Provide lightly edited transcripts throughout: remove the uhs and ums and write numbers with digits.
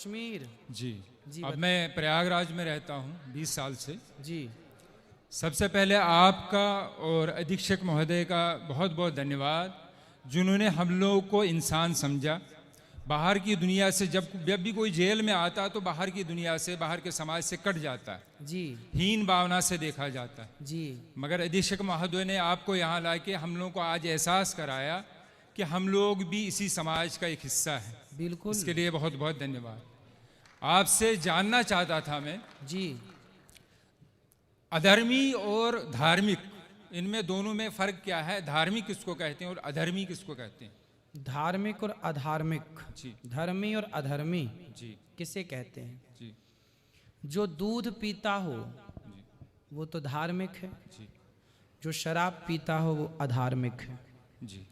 कश्मीर जी जी अब मैं प्रयागराज में रहता हूँ 20 साल से। जी सबसे पहले आपका और अधीक्षक महोदय का बहुत बहुत धन्यवाद, जिन्होंने हम लोगों को इंसान समझा। बाहर की दुनिया से जब भी कोई जेल में आता तो बाहर की दुनिया से, बाहर के समाज से कट जाता है, जी हीन भावना से देखा जाता है। जी मगर अधीक्षक महोदय ने आपको यहाँ ला के हम लोगों को आज एहसास कराया कि हम लोग भी इसी समाज का एक हिस्सा हैं। बिल्कुल इसके लिए बहुत बहुत धन्यवाद। आपसे जानना चाहता था मैं, जी अधर्मी और धार्मिक, इनमें दोनों में फर्क क्या है? धार्मिक किसको कहते हैं और अधर्मी किसको कहते हैं? धार्मिक और अधार्मिक, जी धर्मी और अधर्मी जी किसे कहते हैं? जी जो दूध पीता हो जी वो तो धार्मिक है, जी जो शराब पीता हो वो अधार्मिक है, जी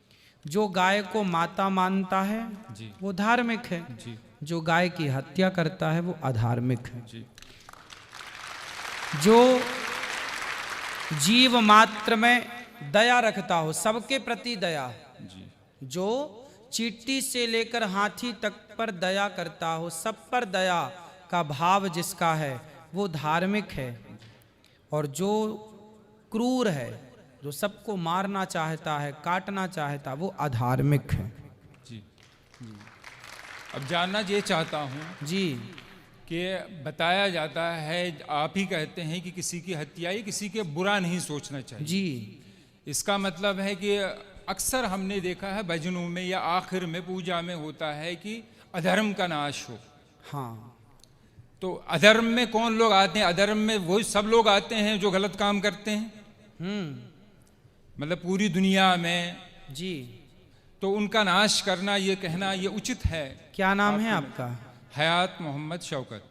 जो गाय को माता मानता है जी वो धार्मिक है, जी जो गाय की हत्या करता है वो अधार्मिक है। जी जो जीव मात्र में दया रखता हो, सबके प्रति दया, जी जो चींटी से लेकर हाथी तक पर दया करता हो, सब पर दया का भाव जिसका है वो धार्मिक है। और जो क्रूर है, जो सबको मारना चाहता है, काटना चाहता, वो अधार्मिक है। जी। अब जानना ये चाहता हूँ जी कि बताया जाता है, आप ही कहते हैं कि किसी की हत्या या किसी के बुरा नहीं सोचना चाहिए। जी इसका मतलब है कि अक्सर हमने देखा है भजनों में या आखिर में पूजा में होता है कि अधर्म का नाश हो। हाँ तो अधर्म में कौन लोग आते हैं? अधर्म में वही सब लोग आते हैं जो गलत काम करते हैं, मतलब पूरी दुनिया में। जी। तो उनका नाश करना, ये कहना ये उचित है? क्या नाम है आपका? हयात मोहम्मद शौकत।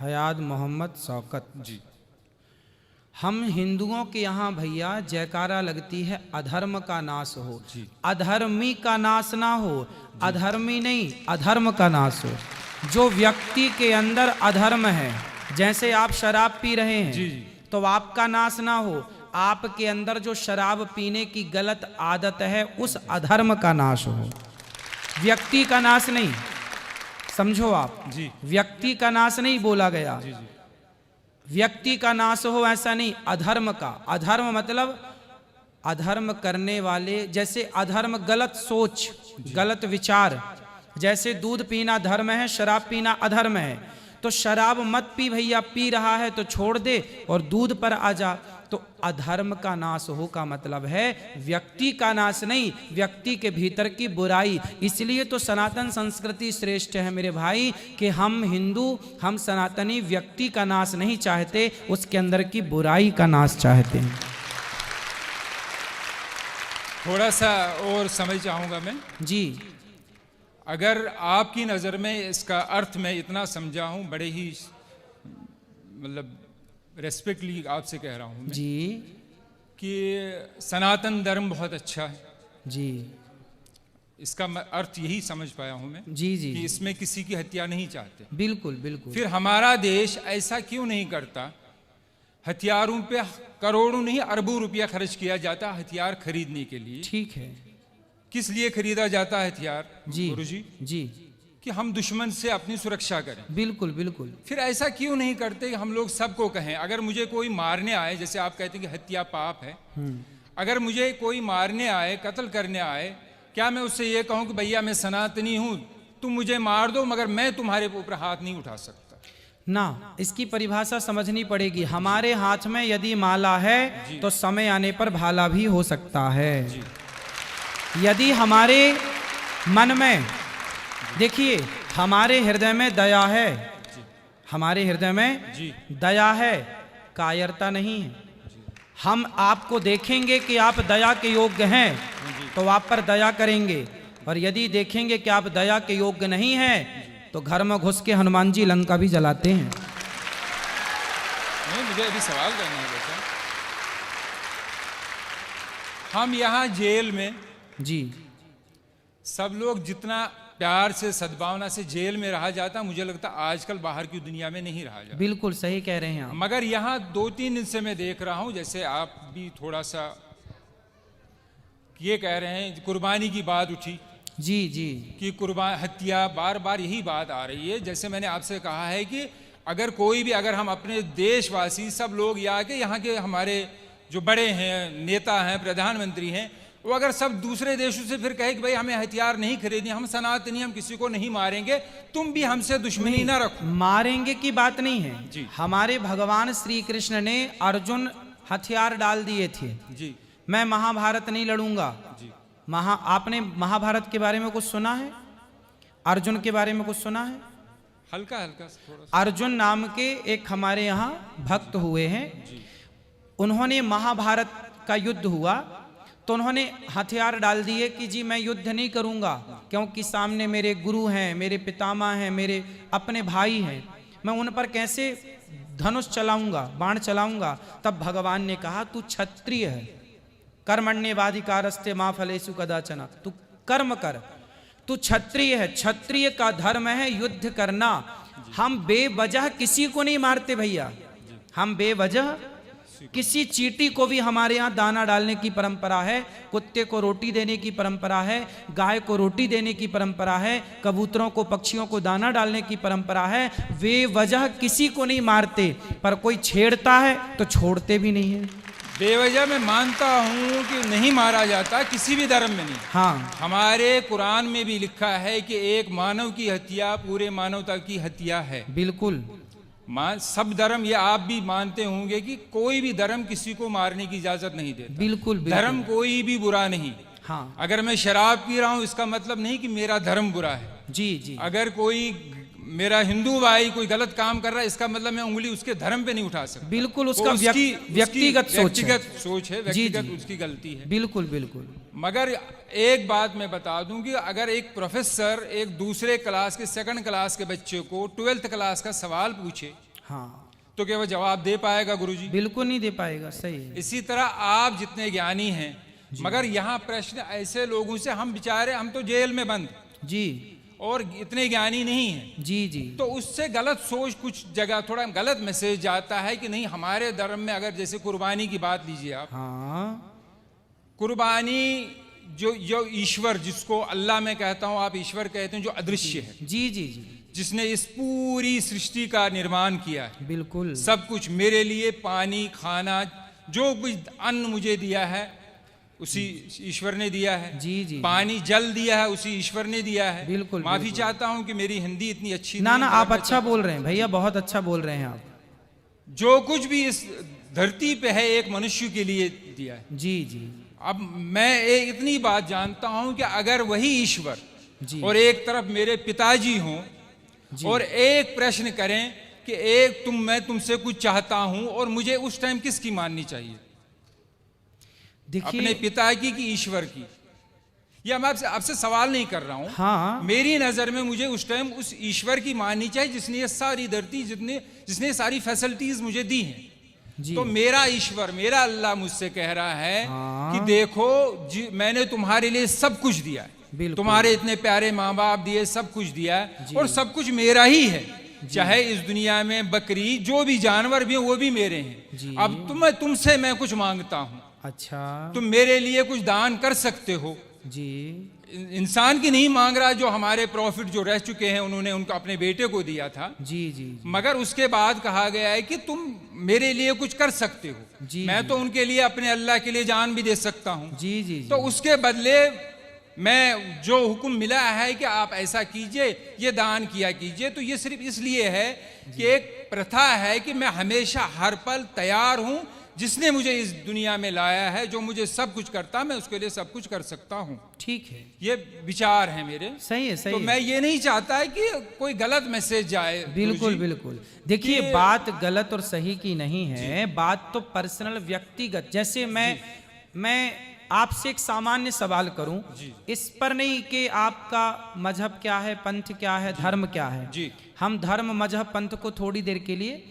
हयात मोहम्मद शौकत जी हम हिंदुओं के यहाँ भैया जयकारा लगती है अधर्म का नाश हो, जी अधर्मी का नाश ना हो। अधर्मी नहीं, अधर्म का नाश हो। जो व्यक्ति के अंदर अधर्म है, जैसे आप शराब पी रहे हैं जी जी तो आपका नाश ना हो, आपके अंदर जो शराब पीने की गलत आदत है उस अधर्म का नाश हो, व्यक्ति का नाश नहीं। समझो आप, जी व्यक्ति का नाश नहीं बोला गया, जी जी व्यक्ति का नाश हो ऐसा नहीं, अधर्म का। अधर्म मतलब अधर्म करने वाले, जैसे अधर्म गलत सोच, गलत विचार। जैसे दूध पीना धर्म है, शराब पीना अधर्म है। तो शराब मत पी भैया, पी रहा है तो छोड़ दे और दूध पर आ जा। तो अधर्म का नाश हो का मतलब है व्यक्ति का नाश नहीं, व्यक्ति के भीतर की बुराई। इसलिए तो सनातन संस्कृति श्रेष्ठ है मेरे भाई, कि हम हिंदू, हम सनातनी व्यक्ति का नाश नहीं चाहते, उसके अंदर की बुराई का नाश चाहते हैं। थोड़ा सा और समझ चाहूँगा मैं। जी अगर आपकी नज़र में इसका अर्थ मैं इतना समझा हूँ, बड़े ही मतलब रेस्पेक्टली आपसे कह रहा हूँ मैं, जी कि सनातन धर्म बहुत अच्छा है। जी इसका अर्थ यही समझ पाया हूँ मैं जी जी कि इसमें किसी की हत्या नहीं चाहते। बिल्कुल बिल्कुल। फिर हमारा देश ऐसा क्यों नहीं करता? हथियारों पे करोड़ों नहीं अरबों रुपया खर्च किया जाता हथियार खरीदने के लिए। ठीक है। किस लिए खरीदा जाता है हथियार जी गुरुजी? जी कि हम दुश्मन से अपनी सुरक्षा करें। बिल्कुल बिल्कुल। फिर ऐसा क्यों नहीं करते कि हम लोग सबको कहें, अगर मुझे कोई मारने आए, जैसे आप कहते हैं कि हत्या पाप है, अगर मुझे कोई मारने आए, कत्ल करने आए, क्या मैं उससे ये कहूं कि भैया मैं सनातनी हूं, तुम मुझे मार दो मगर मैं तुम्हारे ऊपर हाथ नहीं उठा सकता? ना, इसकी परिभाषा समझनी पड़ेगी। हमारे हाथ में यदि माला है तो समय आने पर भाला भी हो सकता है। यदि हमारे मन में, देखिए हमारे हृदय में दया है, हमारे हृदय में जी दया है, कायरता नहीं है। हम आपको देखेंगे कि आप दया के योग्य हैं तो आप पर दया करेंगे, और यदि देखेंगे कि आप दया के योग्य नहीं हैं तो घर में घुस के हनुमान जी लंका भी जलाते हैं। नहीं, मुझे अभी सवाल करना है बेटा। हम यहाँ जेल में जी सब लोग जितना प्यार से, सद्भावना से जेल में रहा जाता, मुझे लगता आजकल बाहर की दुनिया में नहीं रहा जाता। बिल्कुल सही कह रहे हैं आप। मगर यहाँ 2-3 दिन से मैं देख रहा हूँ, जैसे आप भी थोड़ा सा ये कह रहे हैं, कुर्बानी की बात उठी, जी जी कि कुर्बान हत्या, बार बार यही बात आ रही है। जैसे मैंने आपसे कहा है कि अगर कोई भी, अगर हम अपने देशवासी सब लोग या के यहाँ के हमारे जो बड़े हैं, नेता हैं, प्रधानमंत्री हैं, वो अगर सब दूसरे देशों से फिर कहे कि भाई हमें हथियार नहीं खरीदने, हम सनातनी, हम किसी को नहीं मारेंगे, तुम भी हमसे दुश्मनी ना रखो। मारेंगे की बात नहीं है जी। हमारे भगवान श्री कृष्ण ने अर्जुन हथियार डाल दिए थे, जी मैं महाभारत नहीं लड़ूंगा। जी आपने महाभारत के बारे में कुछ सुना है? अर्जुन के बारे में कुछ सुना है? हल्का हल्का थोड़ा सा। अर्जुन नाम के एक हमारे यहाँ भक्त हुए हैं, उन्होंने महाभारत का युद्ध हुआ तो उन्होंने हथियार डाल दिए कि जी मैं युद्ध नहीं करूंगा, क्योंकि सामने मेरे गुरु हैं, मेरे पितामह हैं, मेरे अपने भाई हैं, मैं उन पर कैसे धनुष चलाऊंगा, बाण चलाऊंगा। तब भगवान ने कहा तू क्षत्रिय है, कर्मण्येवाधिकारस्ते मा फलेषु कदाचन, तू कर्म कर, तू क्षत्रिय है, क्षत्रिय का धर्म है युद्ध करना। हम बेवजह किसी को नहीं मारते भैया, हम बेवजह किसी चींटी को भी, हमारे यहाँ दाना डालने की परंपरा है, कुत्ते को रोटी देने की परंपरा है, गाय को रोटी देने की परंपरा है, कबूतरों को, पक्षियों को दाना डालने की परंपरा है। वे वजह किसी को नहीं मारते, पर कोई छेड़ता है तो छोड़ते भी नहीं है। बेवजह मैं मानता हूँ कि नहीं मारा जाता, किसी भी धर्म में नहीं। हाँ, हमारे कुरान में भी लिखा है कि एक मानव की हत्या पूरे मानवता की हत्या है। बिल्कुल। सब धर्म, ये आप भी मानते होंगे कि कोई भी धर्म किसी को मारने की इजाजत नहीं देता। बिल्कुल, बिल्कुल। धर्म कोई भी बुरा नहीं। हाँ, अगर मैं शराब पी रहा हूँ इसका मतलब नहीं कि मेरा धर्म बुरा है। जी जी। अगर कोई मेरा हिंदू भाई कोई गलत काम कर रहा है, इसका मतलब मैं उंगली उसके धर्म पे नहीं उठा सकता। बिल्कुल, उसका व्यक्तिगत सोच है, जी, व्यक्तिगत जी। उसकी गलती है। बिल्कुल बिल्कुल। मगर एक बात मैं बता दूं कि अगर एक प्रोफेसर एक दूसरे क्लास के, सेकंड क्लास के बच्चे को 12th क्लास का सवाल पूछे, हाँ, तो क्या वह जवाब दे पाएगा गुरुजी? बिल्कुल नहीं दे पाएगा। सही है। इसी तरह आप जितने ज्ञानी हैं, मगर यहाँ प्रश्न ऐसे लोगों से, हम बेचारे, हम तो जेल में बंद जी, और इतने ज्ञानी नहीं हैं, जी जी। तो उससे गलत सोच, कुछ जगह थोड़ा गलत मैसेज जाता है कि नहीं हमारे धर्म में, अगर जैसे कुर्बानी की बात लीजिए आप, हाँ, कुर्बानी जो ईश्वर, जिसको अल्लाह मैं कहता हूँ, आप ईश्वर कहते हैं, जो अदृश्य है, जी जी जी, जिसने इस पूरी सृष्टि का निर्माण किया है, बिल्कुल, सब कुछ मेरे लिए, पानी, खाना, जो कुछ अन्न मुझे दिया है उसी ईश्वर ने दिया है। जी जी। पानी, जल दिया है उसी ईश्वर ने दिया है। बिल्कुल। माफी बिल्कुल। चाहता हूं कि मेरी हिंदी इतनी अच्छी ना नहीं ना, है, आप अच्छा बोल रहे हैं भैया, बहुत अच्छा बोल रहे हैं आप। जो कुछ भी इस धरती पे है एक मनुष्य के लिए दिया है। जी जी अब मैं इतनी बात जानता हूं कि अगर वही ईश्वर जी, और एक तरफ मेरे पिताजी हों जी। और एक प्रश्न करें कि मैं तुमसे कुछ चाहता हूं, और मुझे उस टाइम किसकी माननी चाहिए? अपने देखिए, पिता की कि ईश्वर की? या मैं आपसे सवाल नहीं कर रहा हूं। हाँ, मेरी नजर में मुझे उस टाइम उस ईश्वर की माननी चाहिए जिसने ये सारी धरती, जिसने सारी फैसिलिटीज मुझे दी हैं। जी, तो मेरा ईश्वर, मेरा अल्लाह मुझसे कह रहा है हाँ, कि देखो मैंने तुम्हारे लिए सब कुछ दिया है, बिल्कुल। तुम्हारे इतने प्यारे माँ बाप दिए, सब कुछ दिया है, जी। और सब कुछ मेरा ही है। चाहे इस दुनिया में बकरी, जो भी जानवर भी हैं, वो भी मेरे हैं। जी। अब तुमसे मैं कुछ मांगता हूं, अच्छा, तुम मेरे लिए कुछ दान कर सकते हो। जी, इंसान की नहीं मांग रहा, जो हमारे प्रॉफिट जो रह चुके हैं उन्होंने उनको अपने बेटे को दिया था, जी जी, मगर उसके बाद कहा गया है कि तुम मेरे लिए कुछ कर सकते हो। जी, मैं तो उनके लिए, अपने अल्लाह के लिए जान भी दे सकता हूँ। जी जी, तो उसके बदले मैं जो हुक्म मिला है कि आप ऐसा कीजिए, ये दान किया कीजिए, तो ये सिर्फ इसलिए है कि एक प्रथा है कि मैं हमेशा हर पल तैयार हूं, जिसने मुझे इस दुनिया में लाया है, जो मुझे सब कुछ करता, मैं उसके लिए सब कुछ कर सकता हूं। ठीक है, ये विचार है मेरे। सही है, सही तो है। मैं ये नहीं चाहता है कि कोई गलत मैसेज जाए। बिल्कुल गुरुजी। बिल्कुल। देखिए, बात गलत और सही की नहीं है, बात तो पर्सनल, व्यक्तिगत। जैसे मैं आपसे एक सामान्य सवाल करूं, इस पर नहीं कि आपका मजहब क्या है, पंथ क्या है, धर्म क्या है। जी। हम धर्म, मजहब, पंथ को थोड़ी देर के लिए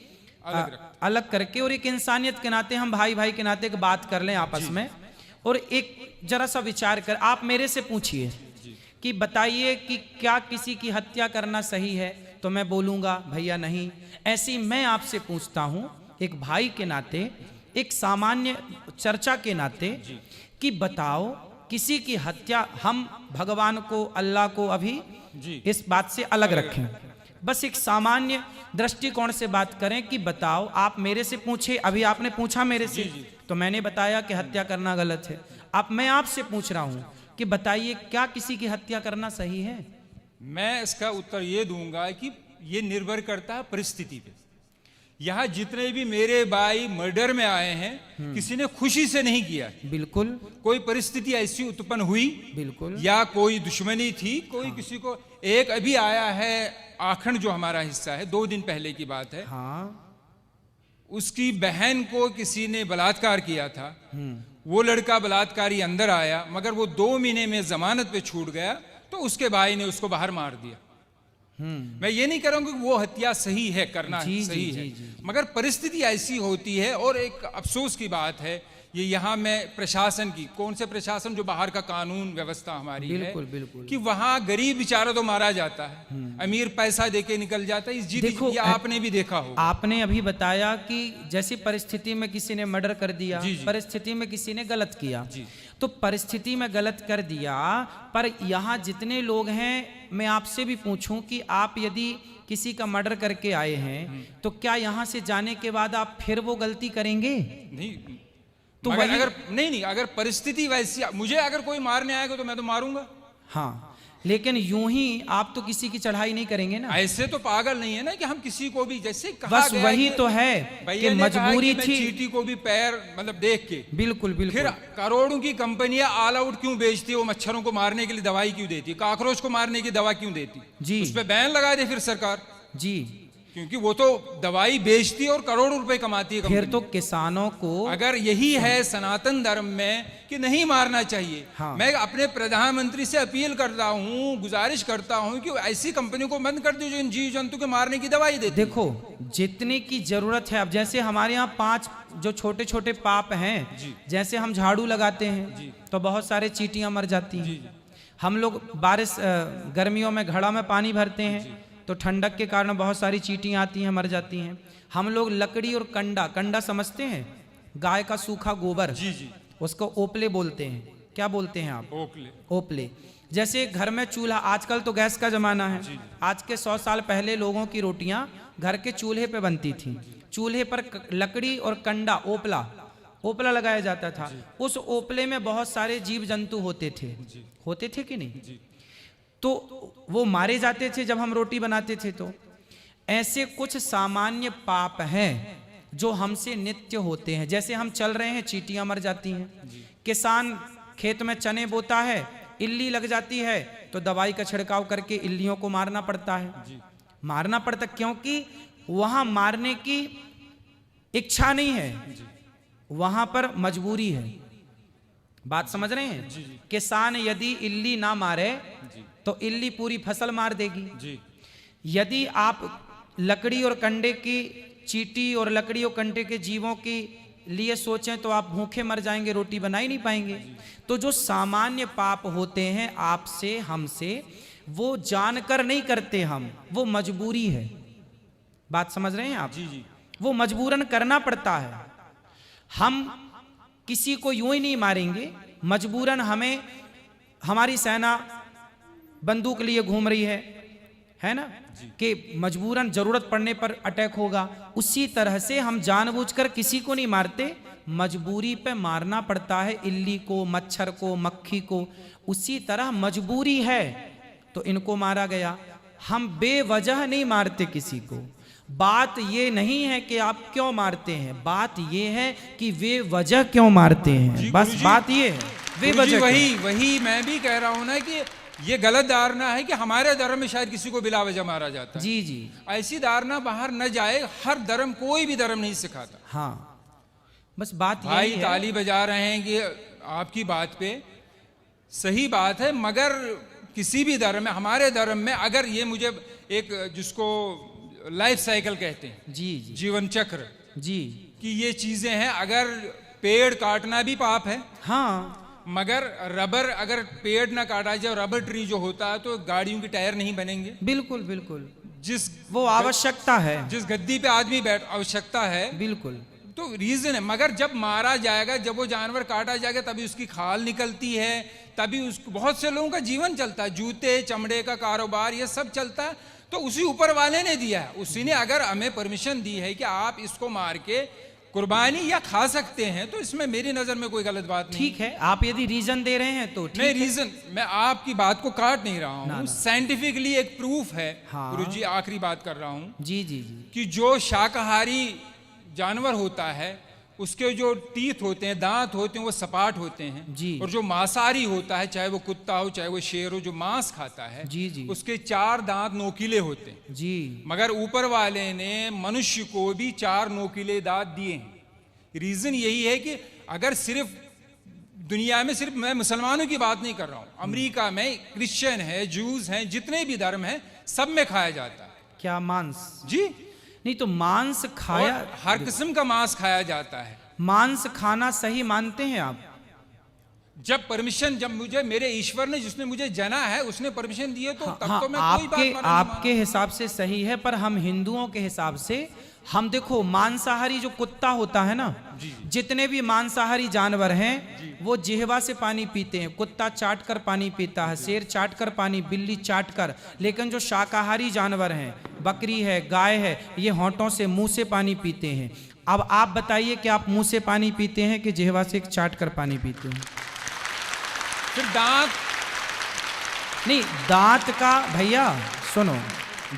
अलग करके, और एक इंसानियत के नाते, हम भाई भाई के नाते एक बात कर लें आपस में, और एक जरा सा विचार कर, आप मेरे से पूछिए कि बताइए कि क्या किसी की हत्या करना सही है, तो मैं बोलूंगा भैया नहीं। ऐसे ही मैं आपसे पूछता हूं एक भाई के नाते, एक सामान्य चर्चा के नाते, कि बताओ किसी की हत्या, हम भगवान को, अल्लाह को अभी जी इस बात से अलग रखें, बस एक सामान्य दृष्टिकोण से बात करें कि बताओ, आप मेरे से पूछे, अभी आपने पूछा मेरे से, तो मैंने बताया कि हत्या करना गलत है। अब मैं आपसे पूछ रहा हूं कि बताइए, क्या किसी की हत्या करना सही है? मैं इसका उत्तर ये दूंगा कि ये निर्भर करता है परिस्थिति पे। यहाँ जितने भी मेरे भाई मर्डर में आए हैं, किसी ने खुशी से नहीं किया, बिल्कुल कोई परिस्थिति ऐसी उत्पन्न हुई, बिल्कुल, या कोई दुश्मनी थी, कोई किसी को, एक अभी आया है आखंड जो हमारा हिस्सा है, 2 दिन पहले की बात है, हाँ, उसकी बहन को किसी ने बलात्कार किया था, वो लड़का बलात्कारी अंदर आया, मगर वो 2 महीने में जमानत पे छूट गया, तो उसके भाई ने उसको बाहर मार दिया। मैं ये नहीं कह रहा हूं कि वो हत्या सही है, करना सही है, मगर परिस्थिति ऐसी होती है। और एक अफसोस की बात है, ये यहाँ में प्रशासन की, कौन से प्रशासन, जो बाहर का कानून व्यवस्था हमारी बिल्कुल है, बिल्कुल, कि वहाँ गरीब बेचारा तो मारा जाता है, अमीर पैसा देके निकल जाता है। इस देखो, ये आपने भी देखा हो, आपने अभी बताया कि जैसी परिस्थिति में किसी ने मर्डर कर दिया, जी, जी। परिस्थिति में किसी ने गलत किया, जी। तो परिस्थिति में गलत कर दिया, पर यहाँ जितने लोग हैं, मैं आपसे भी पूछूं कि आप यदि किसी का मर्डर करके आए हैं, तो क्या यहाँ से जाने के बाद आप फिर वो गलती करेंगे? नहीं, तो मगर वही, अगर नहीं, अगर परिस्थिति वैसी, मुझे अगर कोई मारने आएगा तो मैं तो मारूंगा। हाँ, लेकिन यूं ही आप तो किसी की चढ़ाई नहीं करेंगे ना। ऐसे तो पागल नहीं है ना कि हम किसी को भी, जैसे कहा बस गया वही कि तो है कि मजबूरी मैं थी। चींटी को भी पैर मतलब देख के, बिल्कुल बिल्कुल, फिर करोड़ों की कंपनियां ऑल आउट क्यों बेचती है? वो मच्छरों को मारने के लिए दवाई क्यों देती है? कॉकरोच को मारने की दवा क्यों देती? जी, उस पर बैन लगा दे फिर सरकार, जी, क्योंकि वो तो दवाई बेचती है और करोड़ों रुपए कमाती है फिर कंपनी। तो किसानों को, अगर यही है सनातन धर्म में कि नहीं मारना चाहिए, हाँ। मैं अपने प्रधानमंत्री से अपील करता हूँ, गुजारिश करता हूँ कि ऐसी कंपनियों को बंद कर दो जो इन जीव जंतु के मारने की दवाई देती है। देखो जितने की जरूरत है, अब जैसे हमारे यहाँ 5 जो छोटे छोटे पाप हैं, जैसे हम झाड़ू लगाते हैं तो बहुत सारे चींटियां मर जाती हैं। हम लोग बारिश गर्मियों में घड़ा में पानी भरते हैं तो ठंडक के कारण बहुत सारी चींटियां आती हैं, मर जाती हैं। हम लोग लकड़ी और कंडा समझते हैं, गाय का सूखा गोबर, जी जी, उसको ओपले बोलते हैं। क्या बोलते हैं आप? ओकले। ओपले। जैसे घर में चूल्हा, आजकल तो गैस का जमाना है, आज के 100 साल पहले लोगों की रोटियां घर के चूल्हे पे बनती थी। चूल्हे पर लकड़ी और कंडा, ओपला लगाया जाता था। उस ओपले में बहुत सारे जीव जंतु होते थे कि नहीं? तो वो मारे जाते थे जब हम रोटी बनाते थे। तो ऐसे कुछ सामान्य पाप हैं जो हमसे नित्य होते हैं। जैसे हम चल रहे हैं, चींटियां मर जाती हैं। किसान खेत में चने बोता है, इल्ली लग जाती है तो दवाई का छिड़काव करके इल्लियों को मारना पड़ता है। मारना पड़ता क्योंकि वहां मारने की इच्छा नहीं है, वहां पर मजबूरी है। बात समझ रहे हैं? किसान यदि इल्ली ना मारे तो इल्ली पूरी फसल मार देगी। यदि आप लकड़ी और कंडे की, चींटी और लकड़ी और कंडे के जीवों के लिए सोचें तो आप भूखे मर जाएंगे, रोटी बना ही नहीं पाएंगे। तो जो सामान्य पाप होते हैं आपसे हमसे, वो जानकर नहीं करते हम, वो मजबूरी है। बात समझ रहे हैं आप? जी। वो मजबूरन करना पड़ता है। हम किसी को यूं ही नहीं मारेंगे, मजबूरन हमें, हमारी सेना बंदूक लिए घूम रही है ना, कि मजबूरन जरूरत पड़ने पर अटैक होगा। उसी तरह से हम जानबूझकर किसी को नहीं मारते, मजबूरी पे मारना पड़ता है इल्ली को, मच्छर को, मक्खी को। उसी तरह मजबूरी है तो इनको मारा गया। हम बेवजह नहीं मारते किसी को। बात ये नहीं है कि आप क्यों मारते हैं, बात ये है कि वे वजह क्यों मारते हैं। बस बात ये है, वे वजह। वही मैं भी कह रहा हूं ना कि ये गलत धारणा है कि हमारे धर्म में शायद किसी को बिला वजह मारा जाता है। जी। ऐसी धारणा बाहर न जाए। हर धर्म, कोई भी धर्म नहीं सिखाता। हाँ, बस बात भाई यही है। ताली बजा रहे हैं कि आपकी बात पे सही बात है, मगर किसी भी धर्म में, हमारे धर्म में अगर ये, मुझे एक जिसको लाइफ साइकिल कहते हैं, जी, जीवन चक्र, जी, कि ये चीजें हैं। अगर पेड़ काटना भी पाप है, हाँ, मगर रबर, अगर पेड़ ना काटा जाए, रबर ट्री जो होता है, तो गाड़ियों के टायर नहीं बनेंगे। बिल्कुल। जिस वो आवश्यकता है, जिस गद्दी पे आदमी बैठ, आवश्यकता है, बिल्कुल, तो रीजन है। मगर जब मारा जाएगा, जब वो जानवर काटा जाएगा, तभी उसकी खाल निकलती है, तभी उसको बहुत से लोगों का जीवन चलता है, जूते चमड़े का कारोबार ये सब चलता है। तो उसी ऊपर वाले ने दिया है, उसी ने अगर हमें परमिशन दी है कि आप इसको मार के कुर्बानी या खा सकते हैं, तो इसमें मेरी नजर में कोई गलत बात नहीं। ठीक है, आप यदि रीजन दे रहे हैं तो ठीक नहीं, है। रीजन मैं आपकी बात को काट नहीं रहा हूँ, ना। साइंटिफिकली एक प्रूफ है। हाँ। गुरुजी आखिरी बात कर रहा हूँ जी जी जी। कि जो शाकाहारी जानवर होता है उसके जो टीथ होते हैं, दांत होते हैं, वो सपाट होते हैं जी। और जो मांसाहारी होता है, चाहे वो कुत्ता हो चाहे वो शेर हो, जो मांस खाता है जी जी उसके 4 दांत नोकीले होते हैं। जी। मगर ऊपर वाले ने मनुष्य को भी 4 नोकीले दांत दिए हैं। रीजन यही है कि अगर सिर्फ दुनिया में, सिर्फ मैं मुसलमानों की बात नहीं कर रहा हूं, अमेरिका में क्रिश्चियन है, जूस हैं, जितने भी धर्म हैं, सब में खाया जाता है। क्या मांस? जी नहीं तो मांस खाया, और हर किस्म का मांस खाया जाता है। मांस खाना सही मानते हैं आप? जब परमिशन, जब मुझे मेरे ईश्वर ने, जिसने मुझे जना है, उसने परमिशन दी है, तो तब हाँ, तो मैं कोई बात मानूंगा। आपके हिसाब से सही है, पर हम हिंदुओं के हिसाब से, हम देखो मांसाहारी जो कुत्ता होता है ना, जितने भी मांसाहारी जानवर हैं वो जिह्वा से पानी पीते हैं। कुत्ता चाट कर पानी पीता है, शेर चाट कर पानी, बिल्ली चाट कर। लेकिन जो शाकाहारी जानवर हैं, बकरी है, गाय है, ये होंठों से, मुंह से पानी पीते हैं। अब आप बताइए कि आप मुंह से पानी पीते हैं कि जिह्वा से चाट कर पानी पीते हैं? फिर दांत नहीं, दांत का भैया सुनो,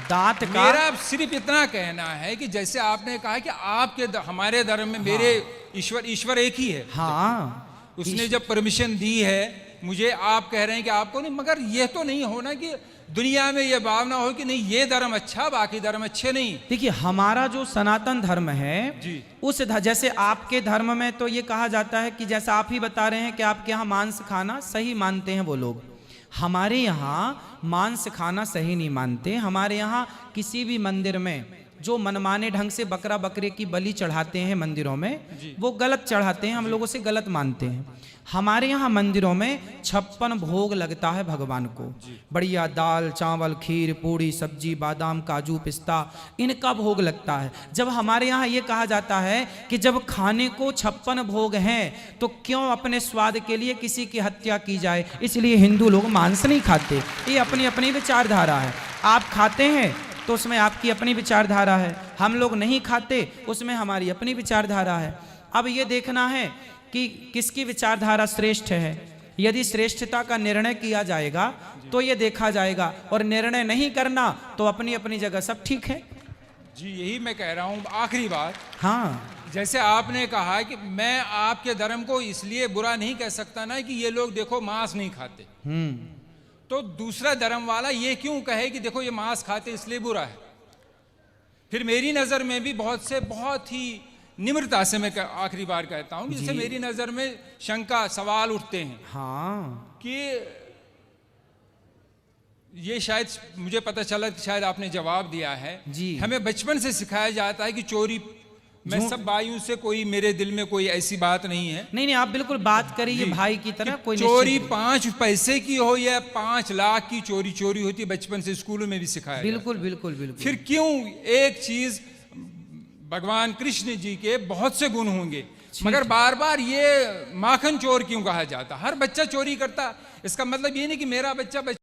दांत का, मेरा सिर्फ इतना कहना है कि जैसे आपने कहा कि आपके हमारे धर्म में मेरे ईश्वर एक ही है। हाँ, उसने जब परमिशन दी है मुझे, आप कह रहे हैं कि आपको नहीं, मगर ये तो नहीं होना कि दुनिया में ये भावना हो कि नहीं ये धर्म अच्छा, बाकी धर्म अच्छे नहीं। देखिए हमारा जो सनातन धर्म है जी, उस जैसे आपके धर्म में तो ये कहा जाता है कि जैसा आप ही बता रहे हैं कि आपके यहाँ मांस खाना सही मानते हैं वो लोग, हमारे यहाँ मांस खाना सही नहीं मानते। हमारे यहाँ किसी भी मंदिर में जो मनमाने ढंग से बकरा बकरे की बलि चढ़ाते हैं मंदिरों में, वो गलत चढ़ाते हैं, हम लोगों से गलत मानते हैं। हमारे यहाँ मंदिरों में 56 भोग लगता है भगवान को, बढ़िया दाल चावल खीर पूड़ी सब्जी बादाम काजू पिस्ता, इनका भोग लगता है। जब हमारे यहाँ ये कहा जाता है कि जब खाने को 56 भोग हैं तो क्यों अपने स्वाद के लिए किसी की हत्या की जाए, इसलिए हिंदू लोग मांस नहीं खाते। ये अपनी अपनी विचारधारा है। आप खाते हैं तो उसमें आपकी अपनी विचारधारा है, हम लोग नहीं खाते उसमें हमारी अपनी विचारधारा है। अब ये देखना है कि किसकी विचारधारा श्रेष्ठ है। यदि श्रेष्ठता का निर्णय किया जाएगा तो ये देखा जाएगा, और निर्णय नहीं करना तो अपनी अपनी जगह सब ठीक है। जी यही मैं कह रहा हूँ। आखिरी बात, हाँ, जैसे आपने कहा कि मैं आपके धर्म को इसलिए बुरा नहीं कह सकता ना कि ये लोग देखो मांस नहीं खाते, तो दूसरा धर्म वाला ये क्यों कहे कि देखो ये मांस खाते इसलिए बुरा है। फिर मेरी नजर में भी बहुत ही निम्रता से मैं आखिरी बार कहता हूं कि जैसे मेरी नजर में शंका सवाल उठते हैं, हाँ, कि ये शायद मुझे पता चला कि शायद आपने जवाब दिया है। जी। हमें बचपन से सिखाया जाता है कि चोरी, मैं सब भाइयों से, कोई मेरे दिल में कोई ऐसी बात नहीं है। नहीं आप बिल्कुल बात करिए भाई की तरह। कोई चोरी 5 पैसे की हो या 5 लाख की चोरी होती है, बचपन से स्कूलों में भी सिखाया। बिल्कुल बिल्कुल बिल्कुल। फिर क्यों एक चीज, भगवान कृष्ण जी के बहुत से गुण होंगे, मगर बार बार ये माखन चोर क्यों कहा जाता? हर बच्चा चोरी करता, इसका मतलब ये नहीं कि मेरा बच्चा